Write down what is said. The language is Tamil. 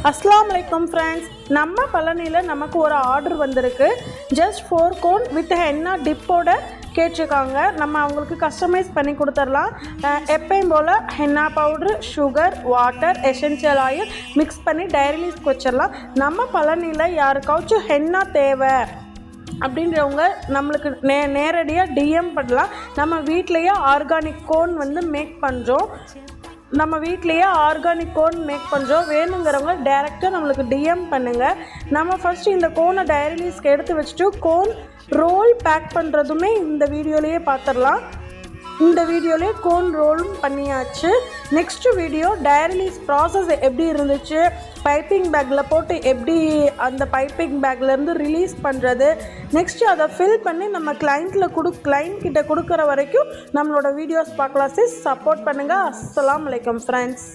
அஸ்ஸலாமு அலைக்கும் ஃப்ரெண்ட்ஸ், நம்ம பழனியில் நமக்கு ஒரு ஆர்டர் வந்திருக்கு. ஜஸ்ட் 4 கோன் வித் ஹென்னா டிப்போட கேட்டிருக்காங்க. நம்ம அவங்களுக்கு கஸ்டமைஸ் பண்ணி கொடுத்துடலாம். எப்பயும் போல் henna powder, sugar, water, essential oil mix பண்ணி டைரிலீஸ்க்கு வச்சிடலாம். நம்ம பழனியில் யாருக்காச்சும் ஹென்னா தேவை அப்படின்றவங்க நம்மளுக்கு நேரடியாக டிஎம் பண்ணலாம். நம்ம வீட்லேயே ஆர்கானிக் கோன் மேக் பண்ணுறோம். வேணுங்கிறவங்க டைரெக்டாக நம்மளுக்கு டிஎம் பண்ணுங்கள். நம்ம ஃபஸ்ட்டு இந்த கோனை டைரிலீஸ்க்கு எடுத்து வச்சுட்டு கோன் ரோல் பேக் பண்ணுறதுமே இந்த வீடியோலேயே பார்த்துடலாம். இந்த வீடியோலேயே கோன் ரோலும் பண்ணியாச்சு. நெக்ஸ்ட்டு வீடியோ டைரிலீஸ் ப்ராசஸ் எப்படி இருந்துச்சு, பைப்பிங் பேக்கில் போட்டு எப்படி அந்த பைப்பிங் பேக்லேருந்து ரிலீஸ் பண்ணுறது, நெக்ஸ்ட்டு அதை ஃபில் பண்ணி நம்ம கிளைண்ட் கிட்ட கொடுக்குற வரைக்கும் நம்மளோட வீடியோஸ் பார்க்கலாம். சப்போர்ட் பண்ணுங்கள். அஸ்ஸலாமு அலைக்கும் ஃப்ரெண்ட்ஸ்.